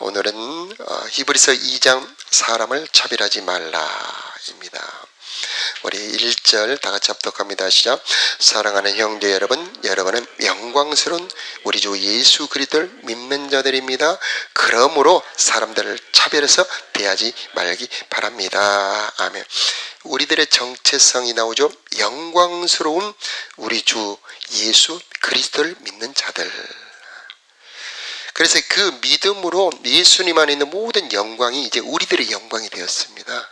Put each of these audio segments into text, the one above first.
오늘은 히브리서 2장 사람을 차별하지 말라입니다. 우리 1절 다 같이 합독합니다. 시작. 사랑하는 형제 여러분, 여러분은 영광스러운 우리 주 예수 그리스도를 믿는 자들입니다. 그러므로 사람들을 차별해서 대하지 말기 바랍니다. 아멘. 우리들의 정체성이 나오죠. 영광스러운 우리 주 예수 그리스도를 믿는 자들. 그래서 그 믿음으로 예수님 안에 있는 모든 영광이 이제 우리들의 영광이 되었습니다.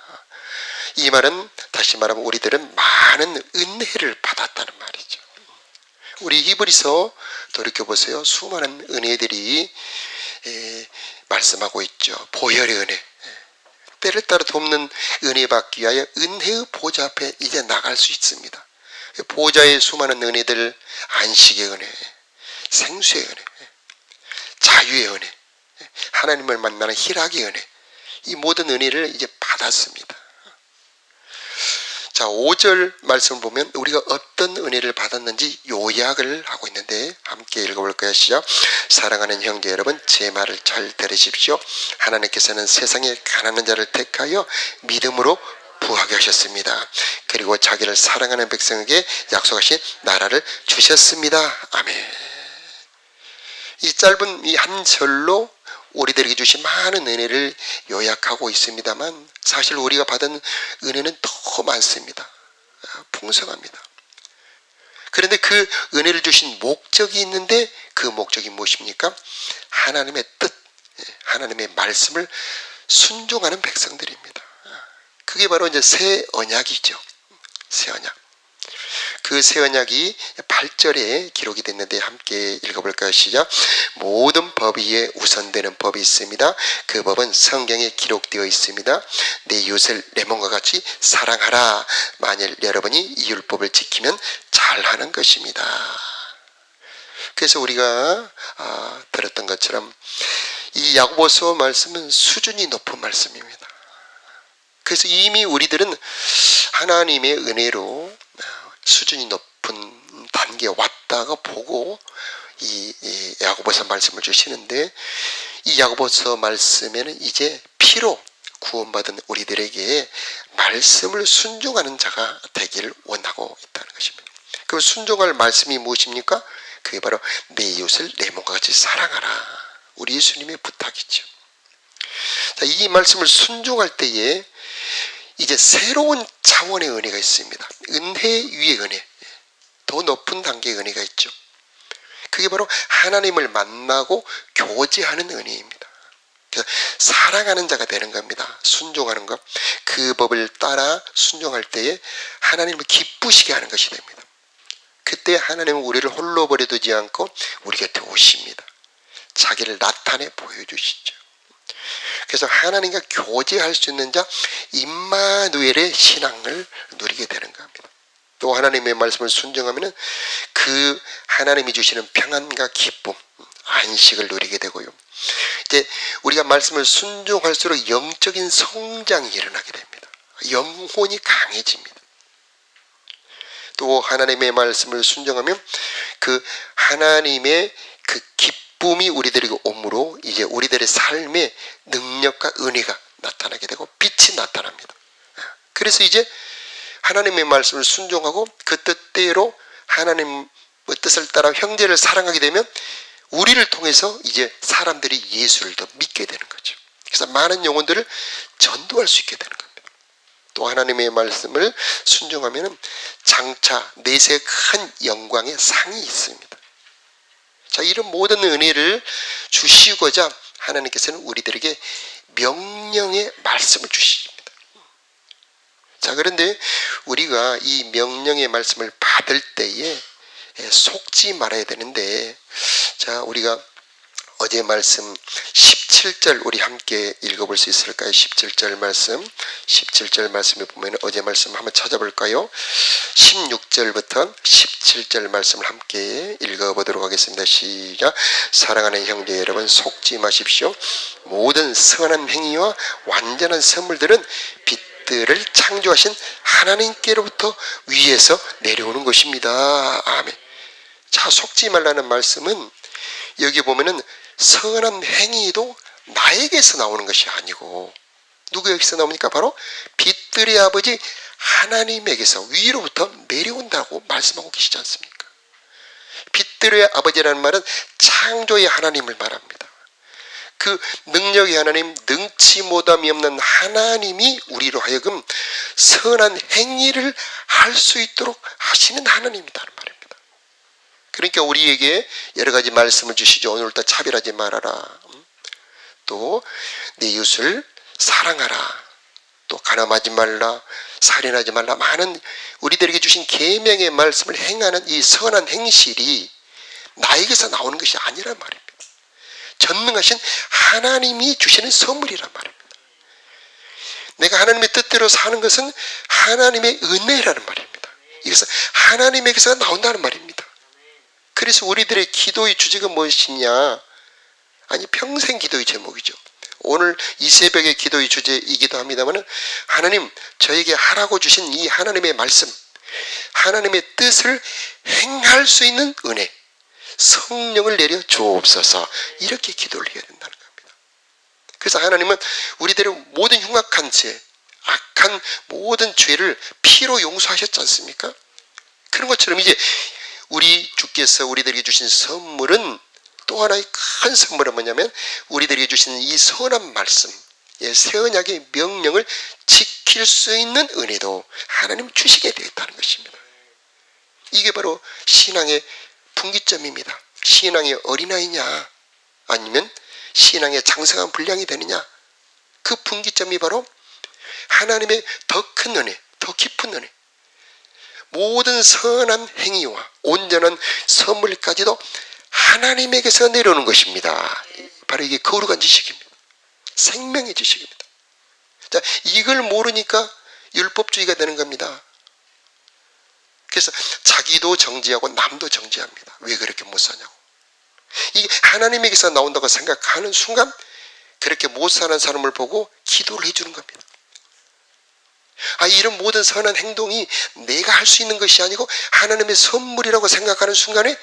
이 말은 다시 말하면 우리들은 많은 은혜를 받았다는 말이죠. 우리 히브리서 돌이켜보세요. 수많은 은혜들이 말씀하고 있죠. 보혈의 은혜, 때를 따라 돕는 은혜 받기 위하여 은혜의 보좌 앞에 이제 나갈 수 있습니다. 보좌의 수많은 은혜들, 안식의 은혜, 생수의 은혜, 자유의 은혜, 하나님을 만나는 희락의 은혜, 이 모든 은혜를 이제 받았습니다. 자, 5절 말씀을 보면 우리가 어떤 은혜를 받았는지 요약을 하고 있는데 함께 읽어볼까요? 시작. 사랑하는 형제 여러분, 제 말을 잘 들으십시오. 하나님께서는 세상에 가난한 자를 택하여 믿음으로 부하게 하셨습니다. 그리고 자기를 사랑하는 백성에게 약속하신 나라를 주셨습니다. 아멘. 이 짧은 이 한 절로 우리들에게 주신 많은 은혜를 요약하고 있습니다만 사실 우리가 받은 은혜는 더 많습니다. 풍성합니다. 그런데 그 은혜를 주신 목적이 있는데 그 목적이 무엇입니까? 하나님의 뜻, 하나님의 말씀을 순종하는 백성들입니다. 그게 바로 이제 새 언약이죠. 새 언약. 그 새 언약이 8절에 기록이 됐는데 함께 읽어볼까요? 시작. 모든 법 위에 우선되는 법이 있습니다. 그 법은 성경에 기록되어 있습니다. 내 이웃을 내 몸과 같이 사랑하라. 만일 여러분이 이 율법을 지키면 잘하는 것입니다. 그래서 우리가 들었던 것처럼 이 야고보서 말씀은 수준이 높은 말씀입니다. 그래서 이미 우리들은 하나님의 은혜로 수준이 높은 단계에 왔다가 보고 이 야고보서 말씀을 주시는데 이 야고보서 말씀에는 이제 피로 구원받은 우리들에게 말씀을 순종하는 자가 되기를 원하고 있다는 것입니다. 그 순종할 말씀이 무엇입니까? 그게 바로 내 이웃을 내 몸과 같이 사랑하라. 우리 예수님의 부탁이죠. 자, 이 말씀을 순종할 때에 이제 새로운 차원의 은혜가 있습니다. 은혜 위의 은혜, 더 높은 단계의 은혜가 있죠. 그게 바로 하나님을 만나고 교제하는 은혜입니다. 그래서 사랑하는 자가 되는 겁니다. 순종하는 것. 그 법을 따라 순종할 때에 하나님을 기쁘시게 하는 것이 됩니다. 그때 하나님은 우리를 홀로 버려두지 않고 우리 곁에 오십니다. 자기를 나타내 보여주시죠. 그래서 하나님과 교제할 수 있는 자 임마누엘의 신앙을 누리게 되는 겁니다. 또 하나님의 말씀을 순종하면 그 하나님이 주시는 평안과 기쁨, 안식을 누리게 되고요. 이제 우리가 말씀을 순종할수록 영적인 성장이 일어나게 됩니다. 영혼이 강해집니다. 또 하나님의 말씀을 순종하면 그 하나님의 그 기쁨이 우리들에게 오므로 이제 우리들의 삶에 능력과 은혜가 나타나게 되고 빛이 나타납니다. 그래서 이제 하나님의 말씀을 순종하고 그 뜻대로 하나님의 뜻을 따라 형제를 사랑하게 되면 우리를 통해서 이제 사람들이 예수를 더 믿게 되는 거죠. 그래서 많은 영혼들을 전도할 수 있게 되는 겁니다. 또 하나님의 말씀을 순종하면 장차 내세 큰 영광의 상이 있습니다. 자, 이런 모든 은혜를 주시고자 하나님께서는 우리들에게 명령의 말씀을 주십니다. 자, 그런데 우리가 이 명령의 말씀을 받을 때에 속지 말아야 되는데, 자, 우리가 어제 말씀 17절 우리 함께 읽어볼 수 있을까요? 17절 말씀에 보면 어제 말씀 한번 찾아볼까요? 16절부터 17절 말씀을 함께 읽어보도록 하겠습니다. 시작. 사랑하는 형제 여러분, 속지 마십시오. 모든 선한 행위와 완전한 선물들은 빛들을 창조하신 하나님께로부터 위에서 내려오는 것입니다. 아멘. 자, 속지 말라는 말씀은 여기 보면은 선한 행위도 나에게서 나오는 것이 아니고 누구에게서 나옵니까? 바로 빛들의 아버지 하나님에게서 위로부터 내려온다고 말씀하고 계시지 않습니까? 빛들의 아버지라는 말은 창조의 하나님을 말합니다. 그 능력의 하나님, 능치 못함이 없는 하나님이 우리로 하여금 선한 행위를 할 수 있도록 하시는 하나님이라는 말입니다. 그러니까 우리에게 여러 가지 말씀을 주시죠. 오늘부터 차별하지 말아라. 또 내 이웃을 사랑하라. 또 간음하지 말라. 살인하지 말라. 많은 우리들에게 주신 계명의 말씀을 행하는 이 선한 행실이 나에게서 나오는 것이 아니란 말입니다. 전능하신 하나님이 주시는 선물이란 말입니다. 내가 하나님의 뜻대로 사는 것은 하나님의 은혜라는 말입니다. 이것은 하나님에게서 나온다는 말입니다. 그래서 우리들의 기도의 주제가 무엇이냐? 아니, 평생 기도의 제목이죠. 오늘 이 새벽의 기도의 주제이기도 합니다만, 하나님, 저에게 하라고 주신 이 하나님의 말씀, 하나님의 뜻을 행할 수 있는 은혜, 성령을 내려 주옵소서, 이렇게 기도를 해야 된다는 겁니다. 그래서 하나님은 우리들의 모든 흉악한 죄, 악한 모든 죄를 피로 용서하셨지 않습니까? 그런 것처럼 이제 우리 주께서 우리들에게 주신 선물은, 또 하나의 큰 선물은 뭐냐면 우리들에게 주신 이 선한 말씀, 새 언약의 명령을 지킬 수 있는 은혜도 하나님 주시게 되었다는 것입니다. 이게 바로 신앙의 분기점입니다. 신앙의 어린아이냐 아니면 신앙의 장성한 분량이 되느냐, 그 분기점이 바로 하나님의 더 큰 은혜, 더 깊은 은혜, 모든 선한 행위와 온전한 선물까지도 하나님에게서 내려오는 것입니다. 바로 이게 거룩한 지식입니다. 생명의 지식입니다. 자, 이걸 모르니까 율법주의가 되는 겁니다. 그래서 자기도 정죄하고 남도 정죄합니다. 왜 그렇게 못 사냐고. 이게 하나님에게서 나온다고 생각하는 순간 그렇게 못 사는 사람을 보고 기도를 해주는 겁니다. 이런 모든 선한 행동이 내가 할 수 있는 것이 아니고 하나님의 선물이라고 생각하는 순간에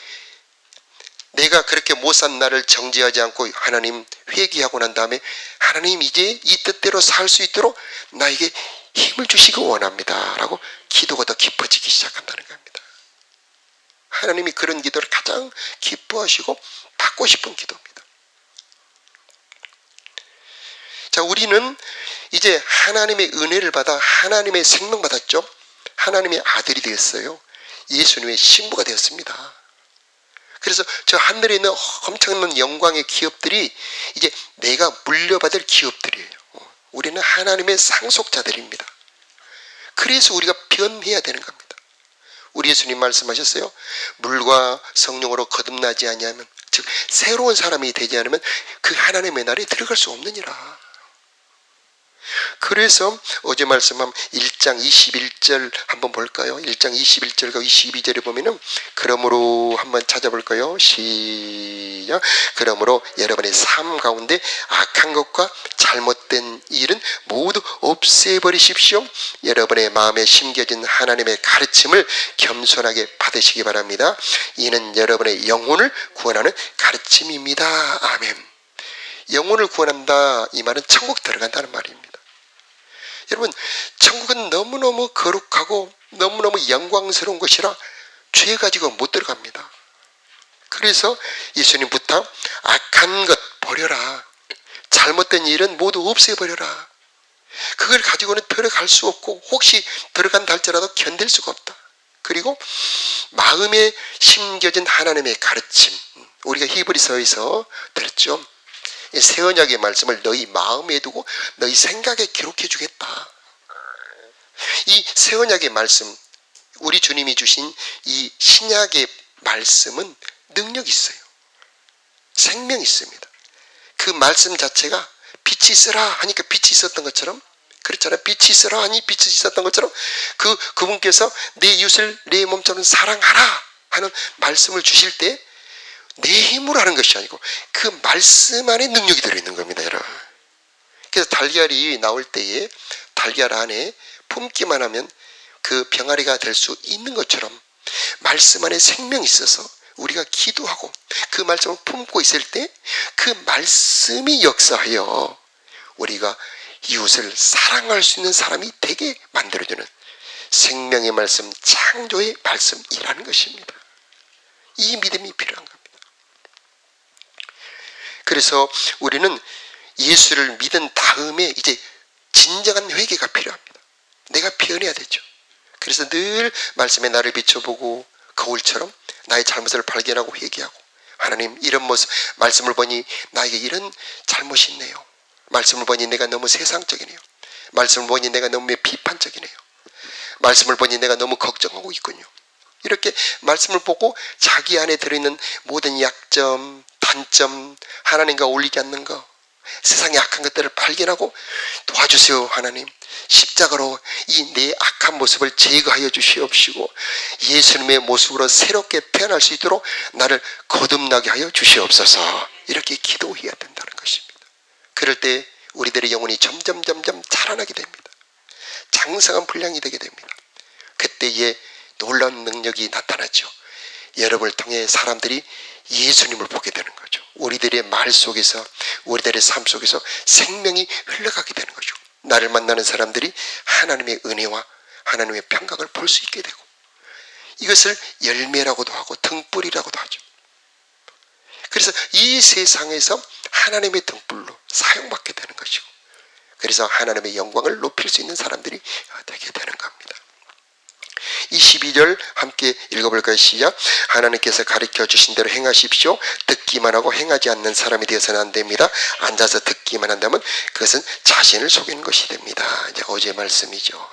내가 그렇게 못 산 나를 정죄하지 않고 하나님 회개하고 난 다음에, 하나님 이제 이 뜻대로 살 수 있도록 나에게 힘을 주시기 원합니다 라고 기도가 더 깊어지기 시작한다는 겁니다. 하나님이 그런 기도를 가장 기뻐하시고 받고 싶은 기도입니다. 자, 우리는 이제 하나님의 은혜를 받아 하나님의 생명 받았죠. 하나님의 아들이 되었어요. 예수님의 신부가 되었습니다. 그래서 저 하늘에 있는 엄청난 영광의 기업들이 이제 내가 물려받을 기업들이에요. 우리는 하나님의 상속자들입니다. 그래서 우리가 변해야 되는 겁니다. 우리 예수님 말씀하셨어요. 물과 성령으로 거듭나지 아니하면, 즉 새로운 사람이 되지 않으면 그 하나님의 나라에 들어갈 수 없느니라. 그래서 어제 말씀한 1장 21절 한번 볼까요? 1장 21절과 22절에 보면은, 그러므로 한번 찾아볼까요? 시작. 그러므로 여러분의 삶 가운데 악한 것과 잘못된 일은 모두 없애버리십시오. 여러분의 마음에 심겨진 하나님의 가르침을 겸손하게 받으시기 바랍니다. 이는 여러분의 영혼을 구원하는 가르침입니다. 아멘. 영혼을 구원한다, 이 말은 천국 들어간다는 말입니다. 여러분, 천국은 너무너무 거룩하고 너무너무 영광스러운 것이라 죄 가지고 못 들어갑니다. 그래서 예수님 부터 악한 것 버려라, 잘못된 일은 모두 없애버려라. 그걸 가지고는 들어갈 수 없고, 혹시 들어간다 할지라도 견딜 수가 없다. 그리고 마음에 심겨진 하나님의 가르침, 우리가 히브리서에서 들었죠. 새 언약의 말씀을 너희 마음에 두고 너희 생각에 기록해 주겠다. 이 새 언약의 말씀, 우리 주님이 주신 이 신약의 말씀은 능력이 있어요. 생명이 있습니다. 그 말씀 자체가 빛이 있으라 하니까 빛이 있었던 것처럼, 그렇잖아요. 빛이 있으라 하니 빛이 있었던 것처럼 그분께서 내 이웃을 내 몸처럼 사랑하라 하는 말씀을 주실 때 내 힘으로 하는 것이 아니고 그 말씀 안에 능력이 들어있는 겁니다, 여러분. 그래서 달걀이 나올 때에 달걀 안에 품기만 하면 그 병아리가 될 수 있는 것처럼 말씀 안에 생명이 있어서 우리가 기도하고 그 말씀을 품고 있을 때 그 말씀이 역사하여 우리가 이웃을 사랑할 수 있는 사람이 되게 만들어주는 생명의 말씀, 창조의 말씀이라는 것입니다. 이 믿음이 필요한 겁니다. 그래서 우리는 예수를 믿은 다음에 이제 진정한 회개가 필요합니다. 내가 변해야 되죠. 그래서 늘 말씀에 나를 비춰보고 거울처럼 나의 잘못을 발견하고 회개하고, 하나님, 이런 모습, 말씀을 보니 나에게 이런 잘못이 있네요. 말씀을 보니 내가 너무 세상적이네요. 말씀을 보니 내가 너무 비판적이네요. 말씀을 보니 내가 너무 걱정하고 있군요. 이렇게 말씀을 보고 자기 안에 들어있는 모든 약점, 단점, 하나님과 어울리지 않는 것, 세상의 악한 것들을 발견하고 도와주세요. 하나님, 십자가로 이 내 악한 모습을 제거하여 주시옵시고 예수님의 모습으로 새롭게 태어날 수 있도록 나를 거듭나게 하여 주시옵소서. 이렇게 기도해야 된다는 것입니다. 그럴 때 우리들의 영혼이 점점 자라나게 됩니다. 장성한 분량이 되게 됩니다. 그때에 놀라운 능력이 나타나죠. 여러분을 통해 사람들이 예수님을 보게 되는 거죠. 우리들의 말 속에서, 우리들의 삶 속에서 생명이 흘러가게 되는 거죠. 나를 만나는 사람들이 하나님의 은혜와 하나님의 평강을 볼 수 있게 되고, 이것을 열매라고도 하고 등불이라고도 하죠. 그래서 이 세상에서 하나님의 등불로 사용받게 되는 것이고, 그래서 하나님의 영광을 높일 수 있는 사람들이 되게 되는 겁니다. 이 12절 함께 읽어볼까요? 시작. 하나님께서 가르쳐 주신 대로 행하십시오. 듣기만 하고 행하지 않는 사람이 되어서는 안 됩니다. 앉아서 듣기만 한다면 그것은 자신을 속이는 것이 됩니다. 이제 어제 말씀이죠.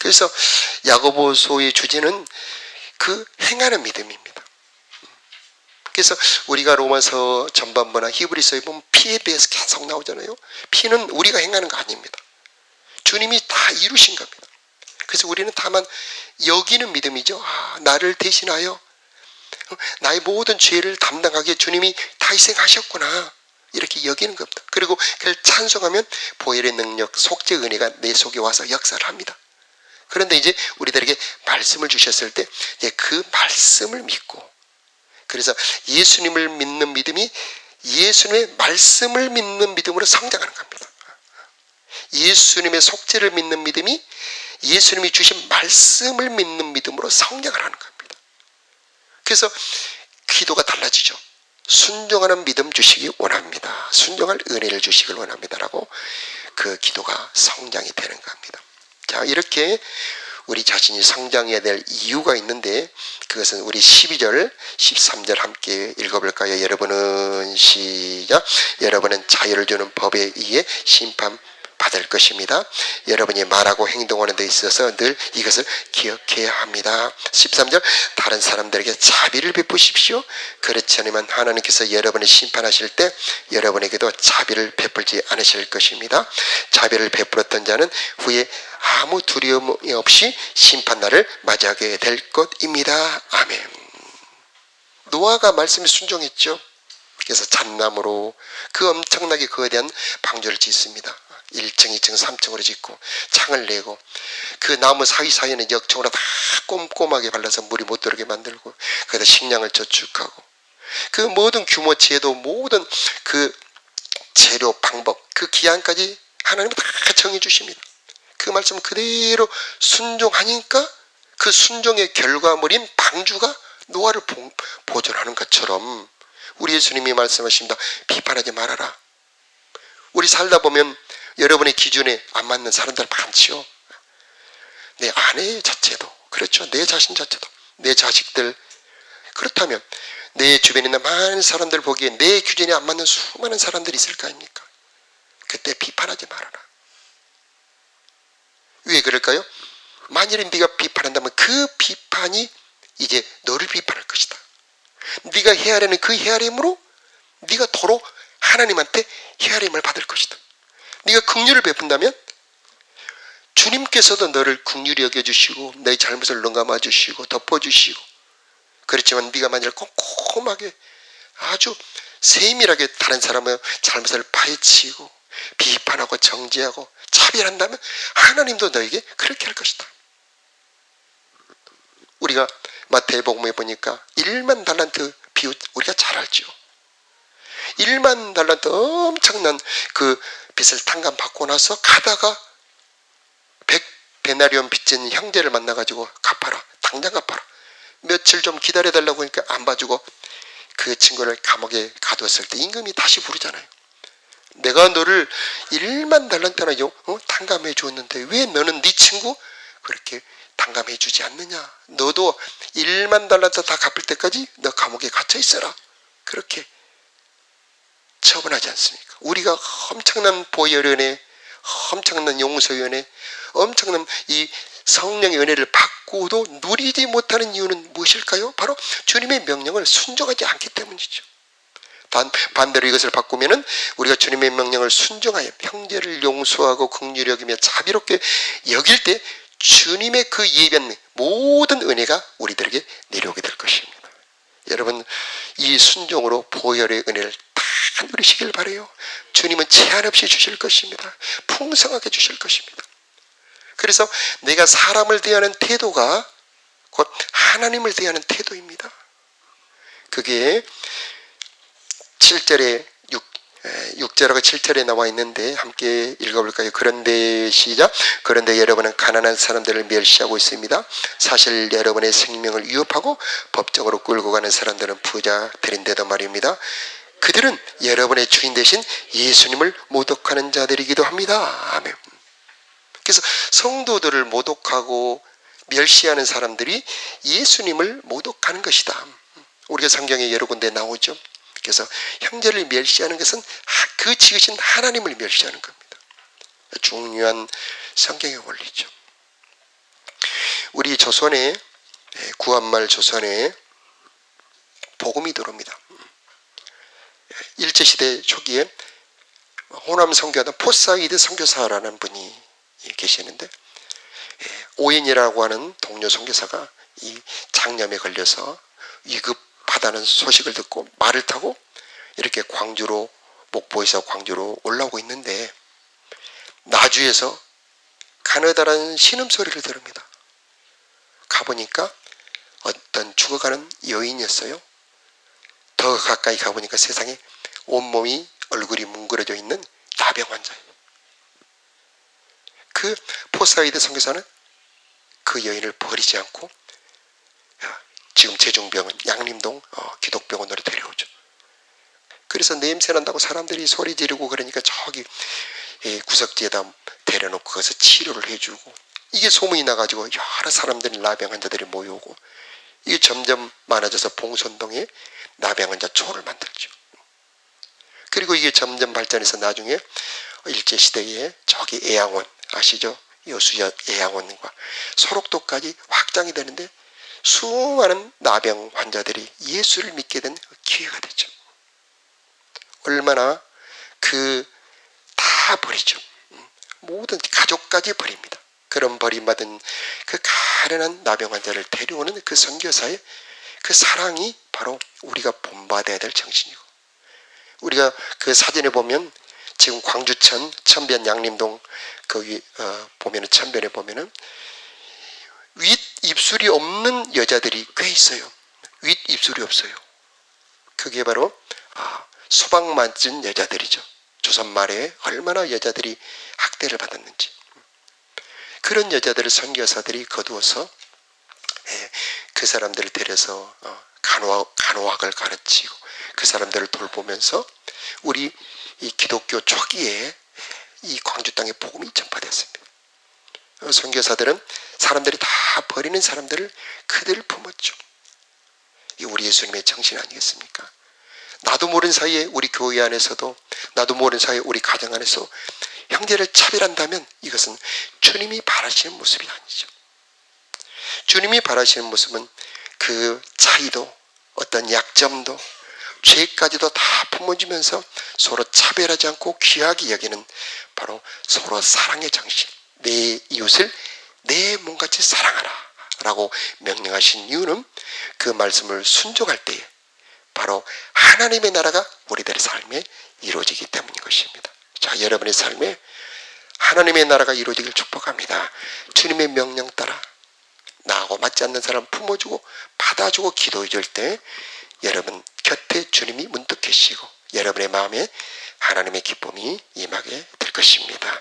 그래서 야고보서의 주제는 그 행하는 믿음입니다. 그래서 우리가 로마서 전반부나 히브리서에 보면 피에 대해서 계속 나오잖아요. 피는 우리가 행하는 거 아닙니다. 주님이 다 이루신 겁니다. 그래서 우리는 다만 여기는 믿음이죠. 나를 대신하여 나의 모든 죄를 담당하기에 주님이 다 희생하셨구나, 이렇게 여기는 겁니다. 그리고 그걸 찬송하면 보혈의 능력, 속죄 은혜가 내 속에 와서 역사를 합니다. 그런데 이제 우리들에게 말씀을 주셨을 때 이제 그 말씀을 믿고, 그래서 예수님을 믿는 믿음이 예수님의 말씀을 믿는 믿음으로 성장하는 겁니다. 예수님의 속죄를 믿는 믿음이 예수님이 주신 말씀을 믿는 믿음으로 성장을 하는 겁니다. 그래서 기도가 달라지죠. 순종하는 믿음 주시기 원합니다. 순종할 은혜를 주시길 원합니다라고 그 기도가 성장이 되는 겁니다. 자, 이렇게 우리 자신이 성장해야 될 이유가 있는데, 그것은 우리 12절, 13절 함께 읽어볼까요? 여러분은 시작. 여러분은 자유를 주는 법에 의해 심판 받을 것입니다. 여러분이 말하고 행동하는 데 있어서 늘 이것을 기억해야 합니다. 13절, 다른 사람들에게 자비를 베푸십시오. 그렇지 않으면 하나님께서 여러분을 심판하실 때 여러분에게도 자비를 베풀지 않으실 것입니다. 자비를 베풀었던 자는 후에 아무 두려움이 없이 심판날을 맞이하게 될 것입니다. 아멘. 노아가 말씀에 순종했죠. 그래서 잣나무로 그 엄청나게 거대한 방주를 짓습니다. 1층, 2층, 3층으로 짓고 창을 내고 그 나무 사이사이에는 역청으로 다 꼼꼼하게 발라서 물이 못 들어오게 만들고 거기다 식량을 저축하고 그 모든 규모치에도 모든 그 재료, 방법, 그 기한까지 하나님은 다 정해 주십니다. 그 말씀 그대로 순종하니까 그 순종의 결과물인 방주가 노아를 보존하는 것처럼 우리 예수님이 말씀하십니다. 비판하지 말아라. 우리 살다 보면 여러분의 기준에 안 맞는 사람들 많지요. 내 아내 자체도 그렇죠. 내 자신 자체도, 내 자식들. 그렇다면 내 주변에 있는 많은 사람들 보기에 내 기준에 안 맞는 수많은 사람들이 있을 거 아닙니까? 그때 비판하지 말아라. 왜 그럴까요? 만일에 네가 비판한다면 그 비판이 이제 너를 비판할 것이다. 네가 헤아리는 그 헤아림으로 네가 도로 하나님한테 헤아림을 받을 것이다. 네가 긍휼을 베푼다면 주님께서도 너를 긍휼히 여겨주시고 너의 잘못을 눈감아 주시고 덮어주시고, 그렇지만 네가 만일 꼼꼼하게 아주 세밀하게 다른 사람의 잘못을 파헤치고 비판하고 정죄하고 차별한다면 하나님도 너에게 그렇게 할 것이다. 우리가 마태복음에 보니까 1만 달란트 비유 우리가 잘 알죠. 1만 달란트 엄청난 그 빚을 탕감받고 나서 가다가 100데나리온 빚진 형제를 만나가지고 갚아라. 당장 갚아라. 며칠 좀 기다려달라고 하니까 안 봐주고 그 친구를 감옥에 가두었을 때 임금이 다시 부르잖아요. 내가 너를 1만 달란트나 탕감해 주었는데 왜 너는 네 친구 그렇게 탕감해 주지 않느냐. 너도 1만 달란트 다 갚을 때까지 너 감옥에 갇혀 있어라. 그렇게 처분하지 않습니까? 우리가 엄청난 보혈의 은혜, 엄청난 용서의 은혜, 엄청난 이 성령의 은혜를 받고도 누리지 못하는 이유는 무엇일까요? 바로 주님의 명령을 순종하지 않기 때문이죠. 반대로 이것을 바꾸면은 우리가 주님의 명령을 순종하여 형제를 용서하고 긍휼히 여기며 자비롭게 여길 때 주님의 그 예비한 모든 은혜가 우리들에게 내려오게 될 것입니다. 여러분, 이 순종으로 보혈의 은혜를 다 누리시길 바라요. 주님은 제한 없이 주실 것입니다. 풍성하게 주실 것입니다. 그래서 내가 사람을 대하는 태도가 곧 하나님을 대하는 태도입니다. 그게 7절에 6절하고 7절에 나와 있는데 함께 읽어볼까요? 그런데 시작. 그런데 여러분은 가난한 사람들을 멸시하고 있습니다. 사실 여러분의 생명을 위협하고 법정으로 끌고 가는 사람들은 부자들인데도 말입니다. 그들은 여러분의 주인 대신 예수님을 모독하는 자들이기도 합니다. 아멘. 그래서 성도들을 모독하고 멸시하는 사람들이 예수님을 모독하는 것이다. 우리가 성경에 여러 군데 나오죠. 그래서 형제를 멸시하는 것은 그 지으신 하나님을 멸시하는 겁니다. 중요한 성경의 원리죠. 우리 조선에 구한말 조선에 복음이 들어옵니다. 일제시대 초기에 호남 선교하던 포사이드 선교사라는 분이 계시는데 오인이라고 하는 동료 선교사가 이 장염에 걸려서 위급하다는 소식을 듣고 말을 타고 이렇게 광주로 목포에서 광주로 올라오고 있는데 나주에서 가느다란 신음소리를 들읍니다. 가보니까 어떤 죽어가는 여인이었어요. 더 가까이 가보니까 세상에 온몸이 얼굴이 뭉그러져 있는 나병 환자예요. 그 포사이드 선교사는 그 여인을 버리지 않고 지금 제중병원 양림동 기독병원으로 데려오죠. 그래서 냄새 난다고 사람들이 소리 지르고 그러니까 저기 구석지에다 데려놓고 거기서 치료를 해주고 이게 소문이 나가지고 여러 사람들이 나병 환자들이 모여오고 이게 점점 많아져서 봉선동에 나병 환자 초를 만들죠. 그리고 이게 점점 발전해서 나중에 일제시대에 저기 애양원 아시죠? 여수여 애양원과 소록도까지 확장이 되는데 수많은 나병 환자들이 예수를 믿게 된 기회가 되죠. 얼마나 다 버리죠. 모든 가족까지 버립니다. 그런 버림받은 그 가련한 나병 환자를 데려오는 그 선교사의 그 사랑이 바로 우리가 본받아야 될 정신이고, 우리가 그 사진에 보면 지금 광주천 천변 양림동 거기 보면은 천변에 보면은 윗 입술이 없는 여자들이 꽤 있어요. 윗 입술이 없어요. 그게 바로 소방 맞은 여자들이죠. 조선 말에 얼마나 여자들이 학대를 받았는지. 그런 여자들을 선교사들이 거두어서 그 사람들을 데려서 간호학을 가르치고 그 사람들을 돌보면서 우리 이 기독교 초기에 이 광주 땅에 복음이 전파됐습니다. 선교사들은 사람들이 다 버리는 사람들을 그대를 품었죠. 이 우리 예수님의 정신 아니겠습니까? 나도 모르는 사이에 우리 교회 안에서도 나도 모르는 사이에 우리 가정 안에서 형제를 차별한다면 이것은 주님이 바라시는 모습이 아니죠. 주님이 바라시는 모습은 그 차이도 어떤 약점도 죄까지도 다 품어주면서 서로 차별하지 않고 귀하게 여기는 바로 서로 사랑의 정신, 내 이웃을 내 몸같이 사랑하라 라고 명령하신 이유는 그 말씀을 순종할 때에 바로 하나님의 나라가 우리들의 삶에 이루어지기 때문인 것입니다. 자, 여러분의 삶에 하나님의 나라가 이루어지길 축복합니다. 주님의 명령 따라 나하고 맞지 않는 사람 품어주고 받아주고 기도해 줄 때 여러분 곁에 주님이 문득 계시고 여러분의 마음에 하나님의 기쁨이 임하게 될 것입니다.